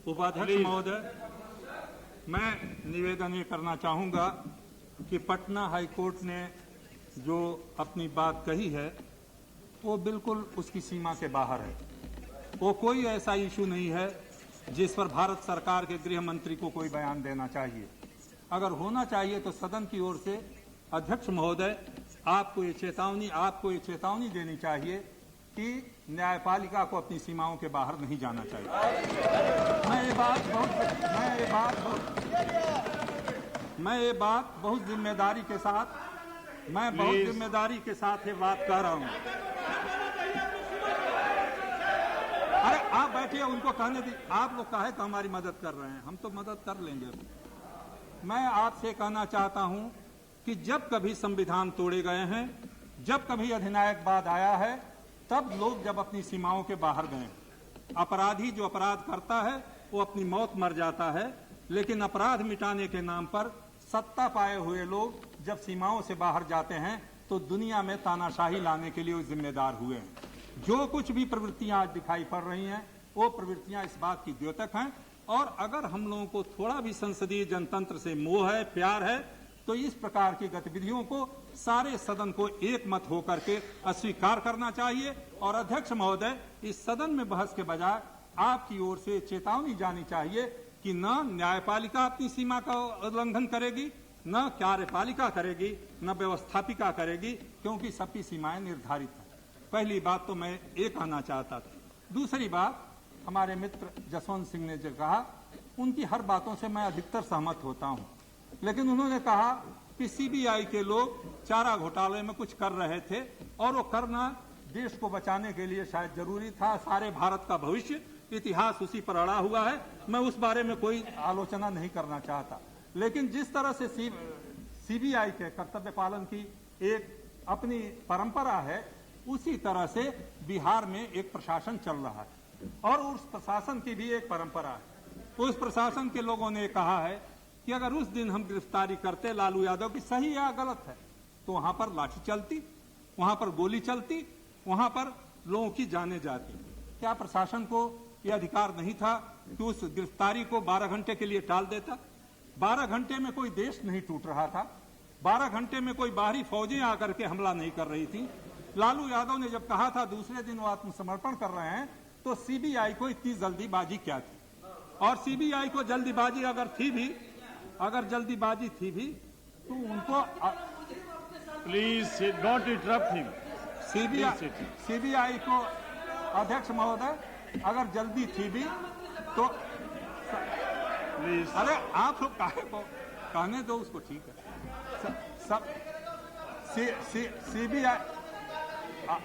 उपाध्यक्ष महोदय, मैं निवेदन ये करना चाहूँगा कि पटना हाई कोर्ट ने जो अपनी बात कही है वो बिल्कुल उसकी सीमा के बाहर है। वो कोई ऐसा इशू नहीं है जिस पर भारत सरकार के गृह मंत्री को कोई बयान देना चाहिए। अगर होना चाहिए तो सदन की ओर से अध्यक्ष महोदय आपको ये चेतावनी देनी चाहिए कि न्यायपालिका को अपनी सीमाओं के बाहर नहीं जाना चाहिए। मैं ये बात बहुत जिम्मेदारी के साथ ये बात कह रहा हूं। अरे आप बैठिए, उनको कहने दी। आप लोग काहे तो हमारी मदद कर रहे हैं, हम तो मदद कर लेंगे। मैं आपसे कहना चाहता हूं कि जब कभी संविधान तोड़े गए हैं, जब कभी अधिनायकवाद आया है, तब लोग जब अपनी सीमाओं के बाहर गए। अपराधी जो अपराध करता है वो अपनी मौत मर जाता है, लेकिन अपराध मिटाने के नाम पर सत्ता पाए हुए लोग जब सीमाओं से बाहर जाते हैं तो दुनिया में तानाशाही लाने के लिए वो जिम्मेदार हुए हैं। जो कुछ भी प्रवृत्तियां आज दिखाई पड़ रही हैं वो प्रवृत्तियां इस बात की द्योतक हैं। और अगर हम लोगों को थोड़ा भी संसदीय जनतंत्र से मोह है, प्यार है, तो इस प्रकार की गतिविधियों को सारे सदन को एक मत होकर के अस्वीकार करना चाहिए। और अध्यक्ष महोदय, इस सदन में बहस के बजाय आपकी ओर से चेतावनी जानी चाहिए कि न न्यायपालिका अपनी सीमा का उल्लंघन करेगी, न कार्यपालिका करेगी, न व्यवस्थापिका करेगी, क्योंकि सबकी सीमाएं निर्धारित हैं। पहली बात तो मैं ये कहना चाहता था। दूसरी बात, हमारे मित्र जसवंत सिंह ने जो कहा, उनकी हर बातों से मैं अधिकतर सहमत होता हूं, लेकिन उन्होंने कहा कि सीबीआई के लोग चारा घोटाले में कुछ कर रहे थे और वो करना देश को बचाने के लिए शायद जरूरी था। सारे भारत का भविष्य, इतिहास उसी पर अड़ा हुआ है। मैं उस बारे में कोई आलोचना नहीं करना चाहता, लेकिन जिस तरह से सीबीआई के कर्तव्य पालन की एक अपनी परंपरा है, उसी तरह से बिहार में एक प्रशासन चल रहा है और उस प्रशासन की भी एक परंपरा है। उस प्रशासन के लोगों ने कहा है कि अगर उस दिन हम गिरफ्तारी करते लालू यादव की, सही या गलत है, तो वहां पर लाठी चलती, वहां पर गोली चलती, वहां पर लोगों की जानें जाती। क्या प्रशासन को यह अधिकार नहीं था कि उस गिरफ्तारी को 12 घंटे के लिए टाल देता? 12 घंटे में कोई देश नहीं टूट रहा था, 12 घंटे में कोई बाहरी फौजें आकर के हमला नहीं कर रही थी। लालू यादव ने जब कहा था दूसरे दिन वो आत्मसमर्पण कर रहे हैं, तो सीबीआई को इतनी जल्दीबाजी क्या थी? और सीबीआई को जल्दीबाजी अगर जल्दीबाजी थी भी तो उनको please don't interrupt him. CBI को, अध्यक्ष महोदय, अगर जल्दी थी भी तो प्लीज, अरे आप लोग काहे को कहने दो उसको, ठीक है। सब सीबीआई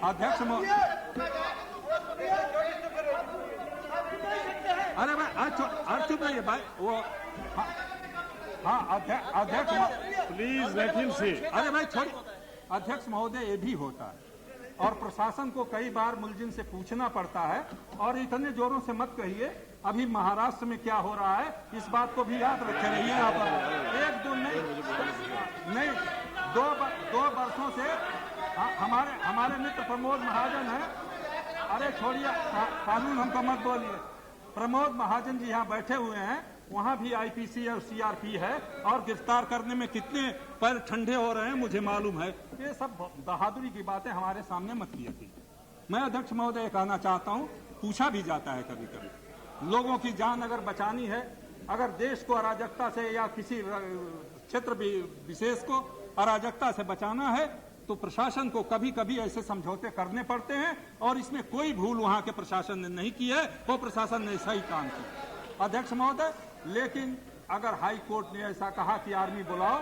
अध्यक्ष महोदय, अरे भाई चुप रहिए भाई। वो हाँ अध्यक्ष प्लीज लेट हिम से। अरे भाई छोड़िए। अध्यक्ष महोदय, ये भी होता है और प्रशासन को कई बार मुलजिम से पूछना पड़ता है। और इतने जोरों से मत कहिए, अभी महाराष्ट्र में क्या हो रहा है इस बात को भी याद रखे रहिए। यहाँ पर एक दो नहीं दो वर्षों से हमारे मित्र प्रमोद महाजन है। अरे छोड़िए, कानून हमको मत बोलिए। प्रमोद महाजन जी यहाँ बैठे हुए हैं, वहां भी आईपीसी और सीआरपी है और गिरफ्तार करने में कितने पैर ठंडे हो रहे हैं मुझे मालूम है। ये सब बहादुरी की बातें हमारे सामने मत किया थी। मैं अध्यक्ष महोदय कहना चाहता हूं, पूछा भी जाता है कभी कभी, लोगों की जान अगर बचानी है, अगर देश को अराजकता से या किसी क्षेत्र विशेष को अराजकता से बचाना है, तो प्रशासन को कभी कभी ऐसे समझौते करने पड़ते हैं। और इसमें कोई भूल वहां के प्रशासन ने नहीं की है, वो प्रशासन ने सही काम किया। अध्यक्ष महोदय, लेकिन अगर हाई कोर्ट ने ऐसा कहा कि आर्मी बुलाओ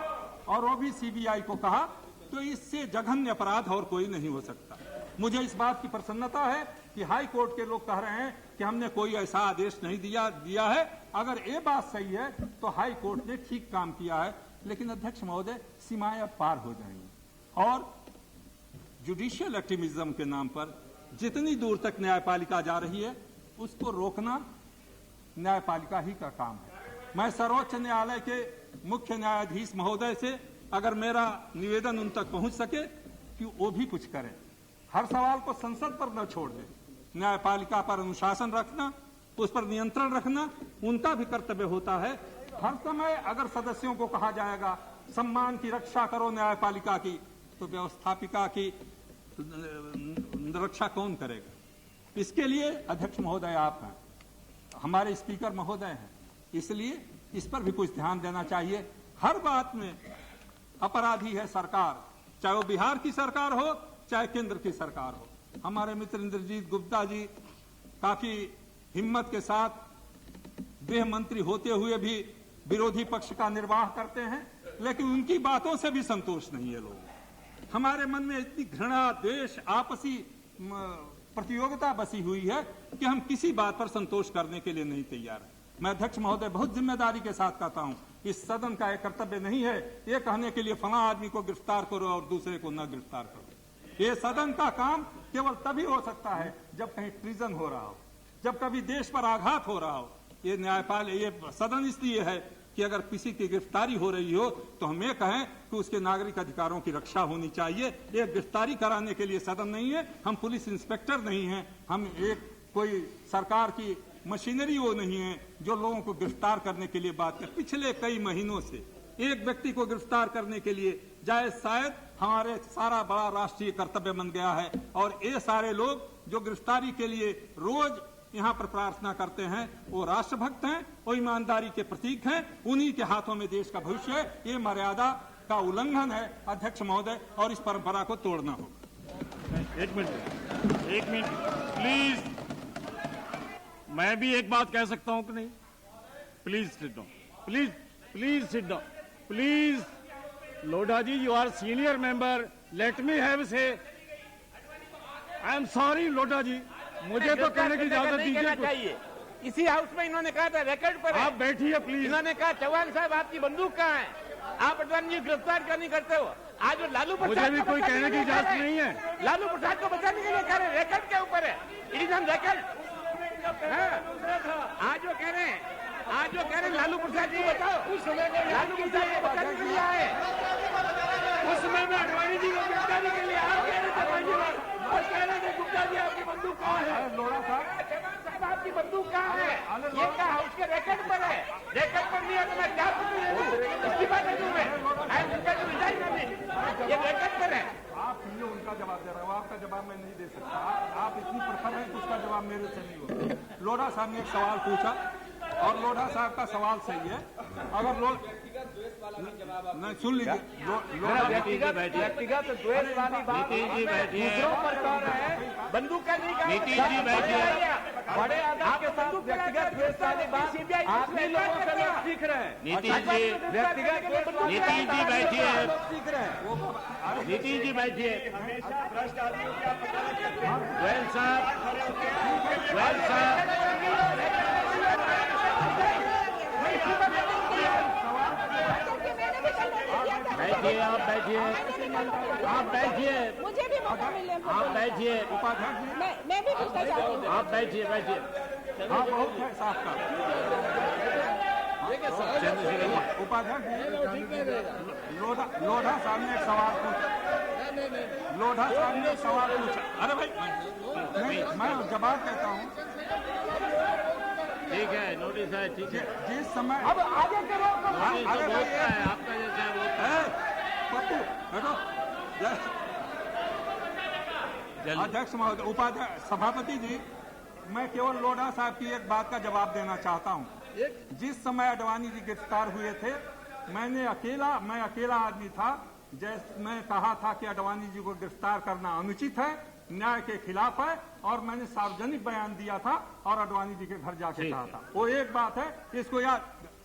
और वो भी सीबीआई को कहा, तो इससे जघन्य अपराध और कोई नहीं हो सकता। मुझे इस बात की प्रसन्नता है कि हाई कोर्ट के लोग कह रहे हैं कि हमने कोई ऐसा आदेश नहीं दिया है। अगर ये बात सही है तो हाई कोर्ट ने ठीक काम किया है। लेकिन अध्यक्ष महोदय, सीमाएं अब पार हो जाएंगी और जुडिशियल एक्टिविज्म के नाम पर जितनी दूर तक न्यायपालिका जा रही है उसको रोकना न्यायपालिका ही का काम है। मैं सर्वोच्च न्यायालय के मुख्य न्यायाधीश महोदय से अगर मेरा निवेदन उन तक पहुंच सके कि वो भी कुछ करें, हर सवाल को संसद पर न छोड़ दें। न्यायपालिका पर अनुशासन रखना, उस पर नियंत्रण रखना उनका भी कर्तव्य होता है। हर समय अगर सदस्यों को कहा जाएगा सम्मान की रक्षा करो न्यायपालिका की, तो व्यवस्थापिका की रक्षा कौन करेगा? इसके लिए अध्यक्ष महोदय आप हैं, हमारे स्पीकर महोदय हैं, इसलिए इस पर भी कुछ ध्यान देना चाहिए। हर बात में अपराधी है सरकार, चाहे वो बिहार की सरकार हो चाहे केंद्र की सरकार हो। हमारे मित्र इंद्रजीत गुप्ता जी काफी हिम्मत के साथ गृह मंत्री होते हुए भी विरोधी पक्ष का निर्वाह करते हैं, लेकिन उनकी बातों से भी संतोष नहीं है लोग। हमारे मन में इतनी घृणा, द्वेष, आपसी प्रतियोगिता बसी हुई है कि हम किसी बात पर संतोष करने के लिए नहीं तैयार हैं। मैं अध्यक्ष महोदय बहुत जिम्मेदारी के साथ कहता हूं, इस सदन का एक कर्तव्य नहीं है ये कहने के लिए फला आदमी को गिरफ्तार करो और दूसरे को न गिरफ्तार करो। ये सदन का काम केवल तभी हो सकता है जब कहीं ट्रीजन हो रहा हो, जब कभी देश पर आघात हो रहा हो। ये ये सदन इसलिए है कि अगर किसी की गिरफ्तारी हो रही हो तो हम ये कहें कि उसके नागरिक अधिकारों की रक्षा होनी चाहिए। ये गिरफ्तारी कराने के लिए सदन नहीं है, हम पुलिस इंस्पेक्टर नहीं हैं, हम एक कोई सरकार की मशीनरी वो नहीं है जो लोगों को गिरफ्तार करने के लिए बात कर। पिछले कई महीनों से एक व्यक्ति को गिरफ्तार करने के लिए जाए शायद हमारे सारा बड़ा राष्ट्रीय कर्तव्य बन गया है। और ये सारे लोग जो गिरफ्तारी के लिए रोज यहाँ पर प्रार्थना करते हैं वो राष्ट्रभक्त हैं, वो ईमानदारी के प्रतीक हैं, उन्हीं के हाथों में देश का भविष्य है। ये मर्यादा का उल्लंघन है अध्यक्ष महोदय, और इस परंपरा को तोड़ना होगा। एक मिनट प्लीज, मैं भी एक बात कह सकता हूं कि नहीं? Please sit down, please sit down, please. Lodha ji, you are senior member, let me have say. I am sorry Lodha ji, मुझे तो कहने की इजाजत दीजिए। चाहिए इसी हाउस में इन्होंने कहा था, रिकॉर्ड पर आप बैठिए प्लीज। इन्होंने कहा चौहान साहब आपकी बंदूक कहाँ है, आप अडवाणी जी गिरफ्तार क्यों नहीं करते हो? आज वो लालू प्रसाद, मुझे भी कोई कहने की इजाजत नहीं है। लालू प्रसाद को बचाने के लिए कह रहे हैं, रिकॉर्ड के ऊपर है, इट इज ऑन रिकॉर्ड। आज वो कह रहे हैं लालू प्रसाद को बचाओ, लालू प्रसाद को बचाने के लिए आए, उस समय में अडवाणी जी को गिरफ्तारी के लिए आप कह रहे थे गुप्ता जी आपकी बंदूक कहाँ है? लोढ़ा साहब आपकी बंदूक कहाँ है? ये क्या हाउस के रिकॉर्ड पर है, रिकॉर्ड पर नहीं है तो मैं क्या इस्तीफा दे दूं मैं, ये रिकॉर्ड पर है। आप ये उनका जवाब दे रहे हो, आपका जवाब मैं नहीं दे सकता। आप इतनी प्रखर हैं कि उसका जवाब मेरे से नहीं होगा। लोढ़ा साहब ने एक सवाल पूछा और लोढ़ा साहब का सवाल सही है। अगर नहीं सुन लीजिए, व्यक्तिगत द्वेष वाली बात दूसरों पर कर रहे हैं, बंदूक का नहीं, नीतीश जी बैठिए। बड़े आदमी के साथ व्यक्तिगत द्वेष वाली बात आप ही लोगों से लोग सीख रहे हैं। नीतीश जी, व्यक्तिगत नीतीश जी बैठिए, सीख रहे हैं। नीतीश जी बैठिए। गोयल साहब, बैठिए, आप बैठिए, मुझे भी मौका मिले, आप बैठिए, मैं भी पूछना चाहती हूँ। आप बैठिए। हाँ बहुत है साहब का उपाध्यक्ष जी। लोढ़ा साहब ने एक सवाल पूछा, लोढ़ा साहब ने एक सवाल पूछा। अरे भाई मैं जवाब देता हूँ। ठीक है, नोटिस है, ठीक है। जिस समय अब आगे करो, नोटिस तो बोलता है, आपका जैसा है बोलता है। पप्पू बैठो। अध्यक्ष महोदय, उपाध्यक्ष, सभापति जी, मैं केवल लोढ़ा साहब की एक बात का जवाब देना चाहता हूं। जिस समय अडवाणी जी गिरफ्तार हुए थे, मैं अकेला आदमी था। जैसे मैं कहा था कि अडवाणी जी को गिरफ्तार करना अनुचित है, न्याय के खिलाफ है, और मैंने सार्वजनिक बयान दिया था और अडवाणी जी के घर जाके कहा था। वो एक बात है, इसको याद।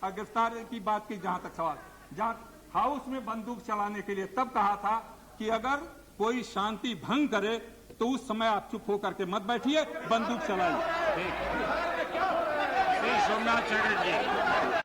गिरफ्तार की बात की जहां तक सवाल, जहां हाउस में बंदूक चलाने के लिए तब कहा था कि अगर कोई शांति भंग करे तो उस समय आप चुप होकर के मत बैठिए, बंदूक चलाइए। सोमनाथ चटर्जी।